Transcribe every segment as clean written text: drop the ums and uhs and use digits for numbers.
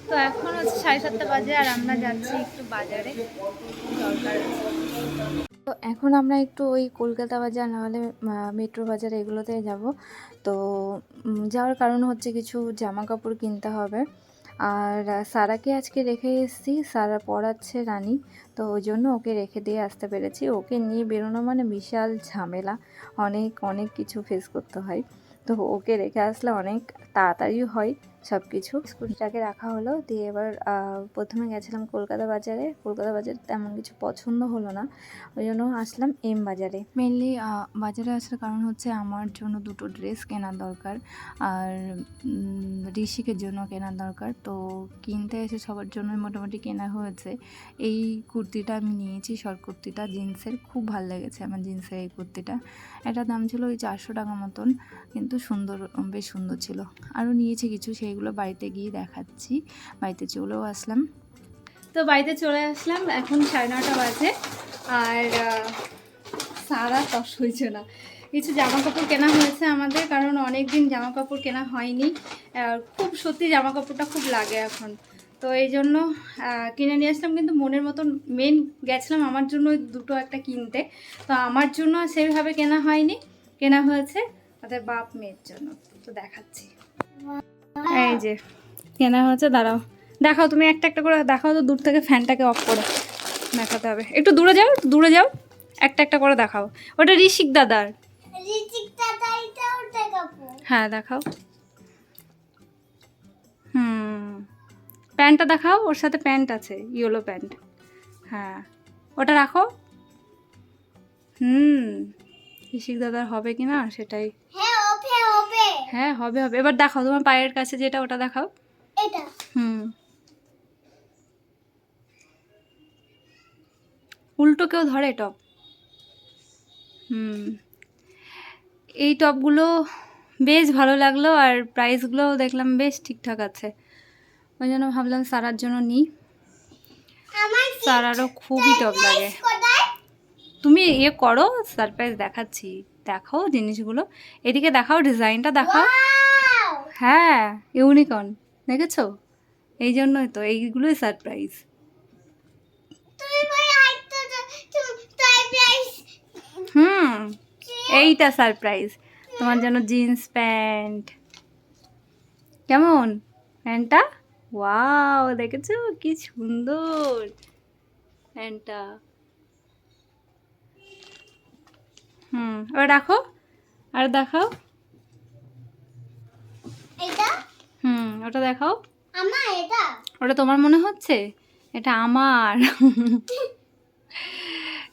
তো এখন হচ্ছে 7:30 বাজে আর আমরা যাচ্ছি একটু বাজারে, দরকার আছে। তো এখন আমরা একটু ওই কলকাতা বাজার নাহলে মেট্রো বাজার এগুলোতে যাব। তো যাওয়ার কারণ হচ্ছে কিছু জামা কাপড় কিনতে হবে। আর সারাকে আজকে রেখে এসেছি, সারা পড়াচ্ছে রানী, তো ওই জন্য ওকে রেখে দিয়ে আসতে পেরেছি। ওকে নিয়ে বেরোনো মানে বিশাল ঝামেলা, অনেক অনেক কিছু ফেস করতে হয়। তো ওকে রেখে আসলে অনেক তাড়াতাড়ি হয় সব কিছু। স্কুটিটাকে রাখা হলো, দিয়ে এবার প্রথমে গেছিলাম কলকাতা বাজারে। কলকাতা বাজারে তেমন কিছু পছন্দ হলো না, ওই জন্য আসলাম এম বাজারে। মেনলি বাজারে আসার কারণ হচ্ছে আমার জন্য দুটো ড্রেস কেনার দরকার, আর ঋষিকের জন্য কেনার দরকার। তো কিনতে এসে সবার জন্যই মোটামুটি কেনা হয়েছে। এই কুর্তিটা আমি নিয়েছি, শর্ট কুর্তিটা জিন্সের, খুব ভালো লেগেছে আমার জিন্সের এই কুর্তিটা। এটার দাম ছিল ওই 400 টাকা মতন, কিন্তু সুন্দর, বেশ সুন্দর ছিল। আরও নিয়েছি কিছু, সেইগুলো বাড়িতে গিয়ে দেখাচ্ছি। বাড়িতে চলেও আসলাম। তো বাড়িতে চলে আসলাম, এখন 9:30 বাজে। আর সারা তস হয়েছে না, কিছু জামা কাপড় কেনা হয়েছে আমাদের, কারণ অনেক দিন জামা কাপড় কেনা হয়নি। খুব সত্যি জামা কাপড়টা খুব লাগে এখন, তো এই জন্য কিনে নিয়ে আসলাম। কিন্তু মনের মতন মেন গেছিলাম আমার জন্য ওই দুটো একটা কিনতে, তো আমার জন্য সেইভাবে কেনা হয়নি, কেনা হয়েছে তাদের বাপ মেয়ের জন্য। তো দেখাচ্ছি, এই যে কেনা হয়েছে। দাঁড়াও দেখাও, তুমি একটা একটা করে দেখাও তো, দূর থেকে ফ্যানটাকে অফ করে দেখাতে হবে। একটু দূরে যাও, একটু দূরে যাও, একটা একটা করে দেখাও। ওটা ঋষিক দাদার। হ্যাঁ দেখাও। প্যান্টটা দেখাও, ওর সাথে প্যান্ট আছে, ইয়েলো প্যান্ট। হ্যাঁ ওটা রাখো। ঋষিক দাদার হবে কি না সেটাই। হ্যাঁ হবে হবে। এবার দেখাও তোমার পায়ের কাছে যেটা, ওটা দেখাও। উল্টো কেউ ধরে টপ। এই টপগুলো বেশ ভালো লাগলো, আর প্রাইসগুলোও দেখলাম বেশ ঠিকঠাক আছে, ওই জন্য ভাবলাম সারার জন্য নিই। সারারও খুবই টপ লাগে। তুমি ইয়ে করো, সারপ্রাইজ দেখাচ্ছি, দেখাও জিনিসগুলো, এদিকে দেখাও, ডিজাইনটা দেখাও। হ্যাঁ ইউনিকর্ন দেখেছো, এই জন্যই তো, এইগুলোই সারপ্রাইজ। এইটা সারপ্রাইজ তোমার জন্য, জিন্স প্যান্ট। কেমন প্যান্টটা? ওয়াও, দেখেছো কি সুন্দর প্যান্টটা। ওটা রাখো, আর দেখাও। ওটা দেখাও। ওটা তোমার মনে হচ্ছে? এটা আমার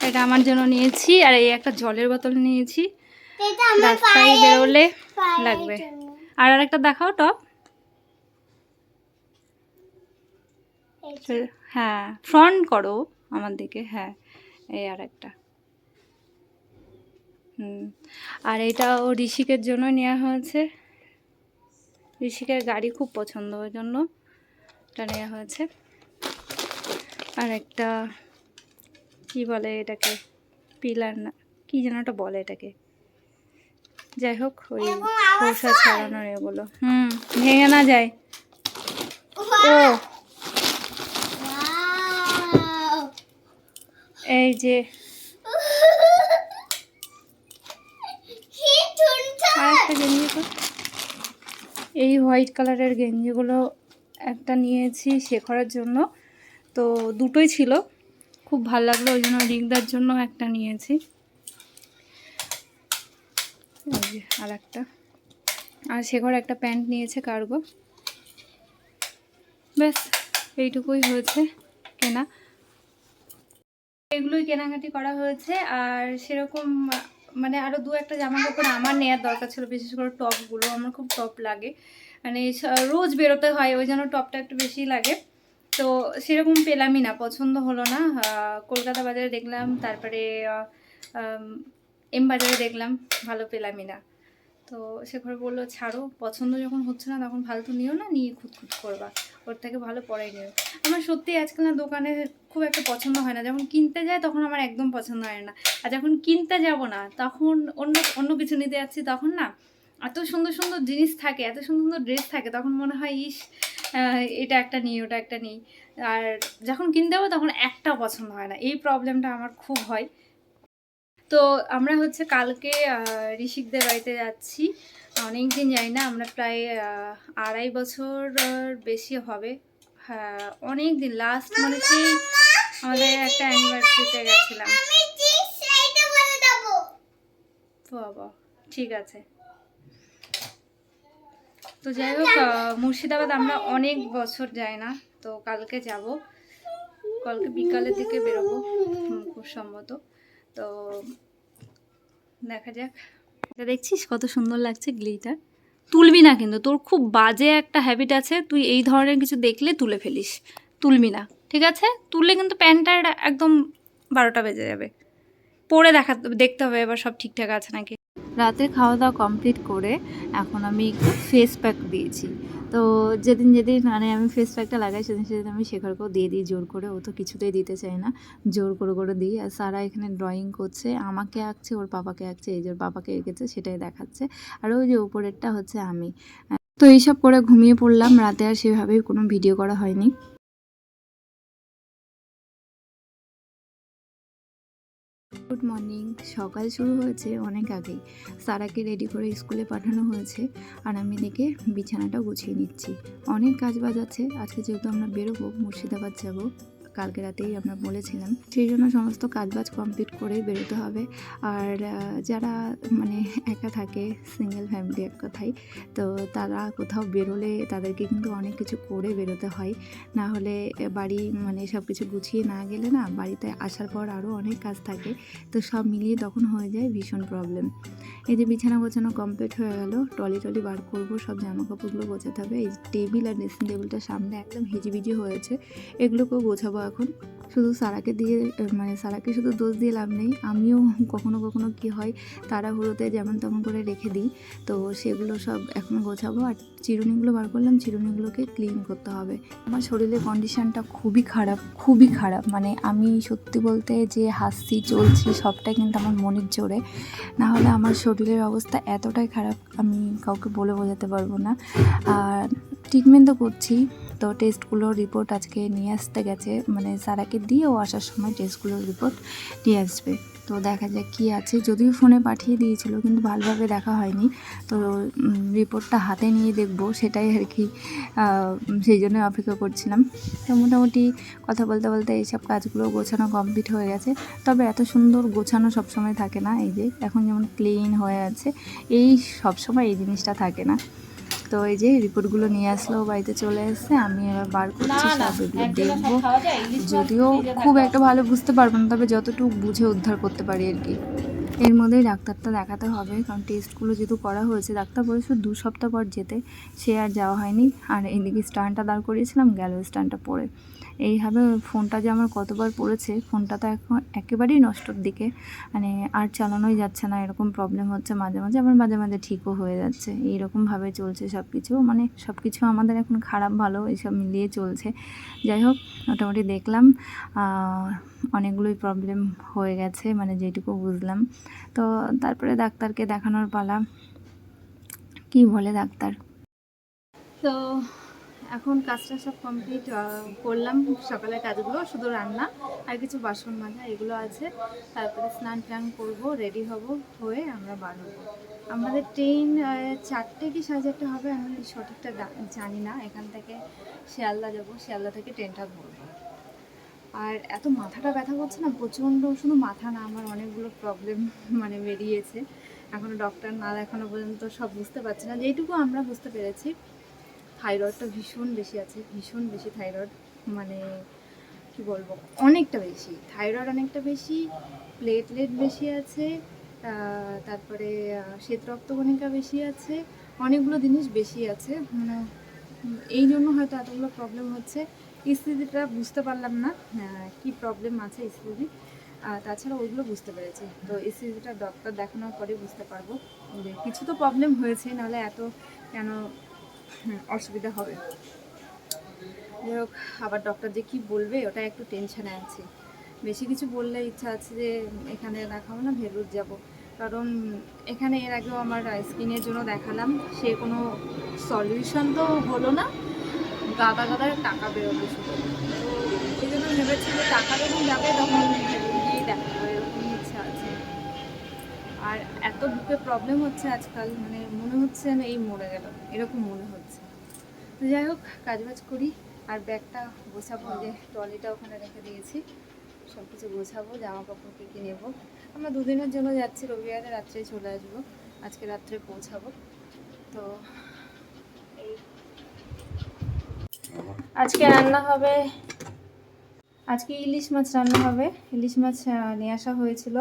এটা আমার জন্য নিয়েছি। আর এই একটা জলের বোতল নিয়েছি, রাস্তায় বেরোলে লাগবে। আর আরেকটা দেখাও টপ। হ্যাঁ ফ্রন্ট করো আমার দিকে, হ্যাঁ এই আর একটা। আর এটা ও ঋষিকের জন্য নেওয়া হয়েছে, ঋষিকের গাড়ি খুব পছন্দ, ওই জন্য এটা নেওয়া হয়েছে। আর একটা কি বলে এটাকে, পিলার না কি যেন ওটা বলে এটাকে, যাই হোক ওই খোসা ছাড়ানোর এগুলো, ভেঙে না যায়। ও এই যে আরেকটা গেঞ্জি, এই হোয়াইট কালারের গেঞ্জিগুলো একটা নিয়েছি শেখরের জন্য, তো দুটোই ছিল, খুব ভালো লাগলো, ওই জন্য রিগদার জন্য একটা নিয়েছি। আর একটা, আর শেখর একটা প্যান্ট নিয়েছে কার্গো। ব্যাস এইটুকুই হয়েছে কেনা, এগুলোই কেনাকাটি করা হয়েছে। আর সেরকম মানে আরও দু একটা জামা কাপড় আমার নেওয়ার দরকার ছিল, বিশেষ করে টপগুলো, আমার খুব টপ লাগে, মানে রোজ বেরোতে হয়, ওই জন্য টপটা একটু বেশি লাগে। তো সেরকম পেলামই না, পছন্দ হলো না। কলকাতা বাজারে দেখলাম, তারপরে এম বাজারে দেখলাম, ভালো পেলামই না। তো শেখর বললো ছাড়ো, পছন্দ যখন হচ্ছে না তখন ফালতু নিও না, নিয়ে খুঁতখুত করবা, ওর থেকে ভালো পড়াই নিও। আমার সত্যি আজকাল না দোকানে খুব একটা পছন্দ হয় না, যখন কিনতে যায় তখন আমার একদম পছন্দ হয় না, আর যখন কিনতে যাব না তখন অন্য অন্য কিছু নিতে যাচ্ছি, তখন না এত সুন্দর সুন্দর জিনিস থাকে, এত সুন্দর সুন্দর ড্রেস থাকে, তখন মনে হয় ইস এটা একটা নিই ওটা একটা নিই, আর যখন কিনতে যাবো তখন একটা পছন্দ হয় না, এই প্রবলেমটা আমার খুব হয়। তো আমরা হচ্ছে কালকে ঋষিকদের বাড়িতে যাচ্ছি, অনেক দিন যাই না আমরা, প্রায় 2.5 বছর বেশি হবে। হ্যাঁ অনেক দিন, লাস্ট মানে সেই আমাদের একটা অ্যানিভার্সারিতে গেছিলাম। বাবা ঠিক আছে। তো যাই হোক, মুর্শিদাবাদ আমরা অনেক বছর যাই না, তো কালকে যাব, কালকে বিকালের দিকে বেরোবো খুব সম্ভবত। তো দেখা যাক। এটা দেখছিস কত সুন্দর লাগছে গ্লিটার, তুলবি না কিন্তু, তোর খুব বাজে একটা হ্যাবিট আছে, তুই এই ধরনের কিছু দেখলে তুলে ফেলিস, তুলবি না ঠিক আছে? তুললে কিন্তু প্যান্টটার একদম 12টা বেজে যাবে, পরে দেখতে হবে এবার সব ঠিকঠাক আছে নাকি। রাতে খাওয়া দাওয়া কমপ্লিট করে এখন আমি একটু ফেস প্যাক দিয়েছি। তো যেদিন যেদিন মানে আমি ফেস প্যাকটা লাগাই সেদিন সেদিন আমি শেখারকেও দিয়ে দিই জোর করে, ও তো কিছুতেই দিতে চায় না, জোর করে করে দিই। আর সারা এখানে ড্রয়িং করছে, আমাকে আঁকছে, ওর পাপাকে আঁকছে, এই যে ওর পাপাকে এঁকেছে সেটাই দেখাচ্ছে, আর ওই যে উপরেরটা হচ্ছে আমি। তো এইসব করে ঘুমিয়ে পড়লাম, রাতে আর সেভাবেই কোনো ভিডিও করা হয়নি। Good morning. সকাল শুরু হয়েছে অনেক আগেই, সারাকে রেডি করে স্কুলে পাঠানো হয়েছে, আর আমি এদিকে বিছানাটা গুছিয়ে নিচ্ছি। অনেক কাজ বাজ আছে আজকে, যেহেতু আমরা বেরোবো মুর্শিদাবাদ যাব, কালকে রাতেই আমরা বলেছিলাম, সেই জন্য সমস্ত কাজবাজ কমপ্লিট করেই বেরোতে হবে। আর যারা মানে একা থাকে, সিঙ্গেল ফ্যামিলি এক কথায়, তো তারা কোথাও বেরোলে তাদেরকে কিন্তু অনেক কিছু করে বেরোতে হয়, না হলে বাড়ি মানে সব কিছু গুছিয়ে না গেলে না, বাড়িতে আসার পর আরও অনেক কাজ থাকে, তো সব মিলিয়ে তখন হয়ে যায় ভীষণ প্রবলেম। এই যে বিছানা গোছানো কমপ্লিট হয়ে গেল, টলি বার করবো, সব জামা কাপড়গুলো গোছাতে হবে। এই টেবিল আর ড্রেসিং টেবিলটার সামনে একদম হিজিবিজি হয়েছে, এগুলোকেও গোছাবো এখন। শুধু সারাকে দিয়ে মানে সারাকে শুধু দোষ দিয়ে লাভ নেই, আমিও কখনো কখনো কী হয় তাড়াহুড়োতে যেমন তেমন করে রেখে দিই, তো সেগুলো সব এখন গোছাবো। আর চিরুনিগুলো বার করলাম, চিরুনিগুলোকে ক্লিন করতে হবে। আমার শরীরের কন্ডিশানটা খুবই খারাপ, খুবই খারাপ, মানে আমি সত্যি বলতে যে হাসছি চলছি সবটাই কিন্তু আমার মনের জোরে, না হলে আমার শরীরের অবস্থা এতটাই খারাপ আমি কাউকে বলে বোঝাতে পারবো না। আর ট্রিটমেন্ট তো করছি, তো টেস্টগুলোর রিপোর্ট আজকে নিয়ে আসতে গেছে, মানে সারাকে দিয়েও আসার সময় টেস্টগুলোর রিপোর্ট নিয়ে আসবে, তো দেখা যাক কী আছে। যদিও ফোনে পাঠিয়ে দিয়েছিল কিন্তু ভালোভাবে দেখা হয়নি, তো রিপোর্টটা হাতে নিয়ে দেখব সেটাই আর কি, সেই জন্য অপেক্ষা করছিলাম। তো মোটামুটি কথা বলতে বলতে এইসব কাজগুলো গোছানো কমপ্লিট হয়ে গেছে, তবে এত সুন্দর গোছানো সবসময় থাকে না, এই যে এখন যেমন ক্লিন হয়ে আছে, এই সবসময় এই জিনিসটা থাকে না। তো এই যে রিপোর্টগুলো নিয়ে আসলো, বাড়িতে চলে এসছে, আমি এবার বার করছি সব, এগুলো দেখবো। যদিও খুব একটা ভালো বুঝতে পারবো না, তবে যতটুকু বুঝে উদ্ধার করতে পারি আর কি। এর মধ্যেই ডাক্তারটা দেখাতে হবে, কারণ টেস্টগুলো যেহেতু করা হয়েছে, ডাক্তার বলেছিল 2 সপ্তাহ পর যেতে, সে আর যাওয়া হয়নি। আর এইদিকে স্ট্যান্ডটা দাঁড় করিয়েছিলাম, গেল স্ট্যান্ডটা পড়ে। এইভাবে ফোনটা যে আমার কতবার পড়েছে, ফোনটা তো এখন একেবারেই নষ্টর দিকে, মানে আর চালানোই যাচ্ছে না, এরকম প্রবলেম হচ্ছে মাঝে মাঝে, আবার মাঝে মাঝে ঠিকও হয়ে যাচ্ছে, এইরকমভাবে চলছে সব কিছু, মানে সব কিছু আমাদের এখন খারাপ ভালো এইসব মিলিয়ে চলছে। যাই হোক, মোটামুটি দেখলাম অনেকগুলোই প্রবলেম হয়ে গেছে, মানে যেটুকু বুঝলাম। তো তারপরে ডাক্তারকে দেখানোর পালা, কি বলে ডাক্তার। তো এখন কাজটা সব কমপ্লিট করলাম, সকালের কাজগুলো, শুধু রান্না আর কিছু বাসন মাজা এগুলো আছে, তারপরে স্নান টান করবো, রেডি হব, হয়ে আমরা বার হবো। আমাদের ট্রেন 4টে কি 4:30 হবে, আমি সঠিকটা জানি না। এখান থেকে শিয়ালদা যাব, শিয়ালদা থেকে ট্রেনটা ধরবো। আর এত মাথাটা ব্যথা করছে না প্রচণ্ড, শুধু মাথা না, আমার অনেকগুলো প্রবলেম মানে বেরিয়েছে, এখনও ডক্টর না দেখানো পর্যন্ত সব বুঝতে পারছি না। যেইটুকু আমরা বুঝতে পেরেছি, থাইরয়েডটা ভীষণ বেশি আছে, ভীষণ বেশি থাইরয়েড, মানে কি বলবো, অনেকটা বেশি থাইরয়েড, অনেকটা বেশি প্লেটলেট বেশি আছে, তারপরে শ্বেত রক্তকণিকা বেশি আছে, অনেকগুলো জিনিস বেশি আছে, মানে এই জন্য হয়তো এতগুলো প্রবলেম হচ্ছে। ইসিজিটা বুঝতে পারলাম না কি প্রবলেম আছে ইসিজি, তাছাড়া ওইগুলো বুঝতে পেরেছি। তো ইসিজিটা ডক্টর দেখানোর পরে বুঝতে পারবো যে কিছু তো প্রবলেম হয়েছে, নাহলে এত কেন অসুবিধা হবে। যাই হোক, আবার ডক্টর যে কী বলবে ওটা একটু টেনশানে আছি। বেশি কিছু বললে ইচ্ছা আছে যে এখানে দেখাবো না, ভেলুর যাব, কারণ এখানে এর আগেও আমার স্কিনের জন্য দেখালাম, সে কোনো সলিউশন তো হলো না, গাদা গাদা টাকা বেরোবে শুধু। তো এই জন্য ভেবেছি যে টাকা যখন যাবে তখন গিয়েই দেখাবো, এরকম ইচ্ছা আছে। আর এত বুকে প্রবলেম হচ্ছে আজকাল, মানে মনে হচ্ছে না এই মরে গেল, এরকম মনে হচ্ছে। তো যাই হোক, কাজবাজ করি আর ব্যাগটা গোছাবো, যে ট্রলিটা ওখানে রেখে দিয়েছি, সব কিছু গোছাবো, জামা কাপড় কী কী নেবো। আমরা দুদিনের জন্য যাচ্ছি, রবিবারে রাত্রে চলে আসবো, আজকে রাত্রে পৌঁছাবো। তো এই আজকে রান্না হবে, আজকে ইলিশ মাছ রান্না হবে। ইলিশ মাছ নিয়ে আসা হয়েছিল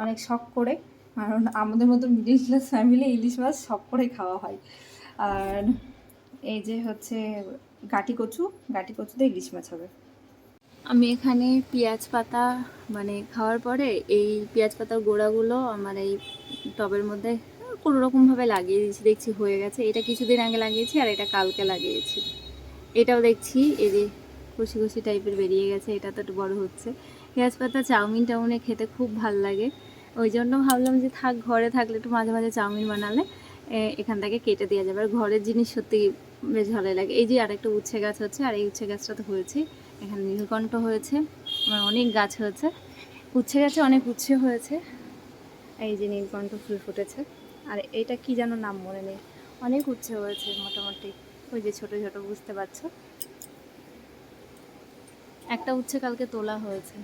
অনেক শখ করে, কারণ আমাদের মতো মিডিল ক্লাস ফ্যামিলি ইলিশ মাছ শখ করে খাওয়া হয়। আর এই যে হচ্ছে গাটি কচু দিয়ে ইলিশ মাছ হবে। আমি এখানে পেঁয়াজ পাতা মানে খাওয়ার পরে এই পেঁয়াজ পাতার গোড়াগুলো আমার এই টবের মধ্যে কোনো রকমভাবে লাগিয়ে দিয়েছি, দেখছি হয়ে গেছে। এটা কিছুদিন আগে লাগিয়েছি আর এটা কালকে লাগিয়েছি। এটাও দেখছি এই যে কষি কষি টাইপের বেরিয়ে গেছে, এটা তো একটু বড় হচ্ছে। পেঁয়াজ পাতা চাউমিন টাউমিনে খেতে খুব ভাল লাগে, ওই জন্য ভাবলাম যে থাক, ঘরে থাকলে একটু মাঝে মাঝে চাউমিন বানালে এখান থেকে কেটে দেওয়া যাবে। আর ঘরের জিনিস সত্যি বেশ ভালোই লাগে। এই যে আরেকটা উচ্ছে গাছ হচ্ছে, আর এই উচ্ছে গাছটা তো হয়েছে। এখানে নীলকণ্ঠ হয়েছে, আমার অনেক গাছ হয়েছে, উচ্ছে গাছে অনেক উচ্ছে হয়েছে। এই যে নীলকণ্ঠ ফুল ফুটেছে। আর এটা কি যেন নাম মনে নেই, অনেক উচ্ছে হয়েছে মোটামুটি। ওই যে ছোট ছোট বুঝতে পারছো, একটা উচ্ছে কালকে তোলা হয়েছে।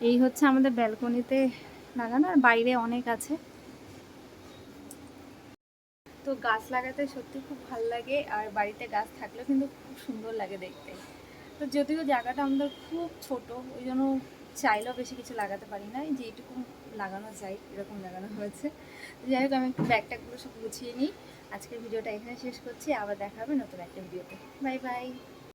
এই হচ্ছে আমাদের ব্যালকনিতে লাগানো, আর বাইরে অনেক আছে। তো গাছ লাগাতে সত্যি খুব ভালো লাগে, আর বাড়িতে গাছ থাকলেও কিন্তু খুব সুন্দর লাগে দেখতে। তো যদিও জায়গাটা আমাদের খুব ছোট, ওই জন্য চাইলেও বেশি কিছু লাগাতে পারি না, যে এইটুকু লাগানো যায় এরকম লাগানো হয়েছে। যাই হোক, আমি একটু ব্যাগট্যাগুলো সব গুছিয়ে নিই। আজকের ভিডিওটা এখানে শেষ করছি, আবার দেখা হবে নতুন একটা ভিডিওতে। Bye bye.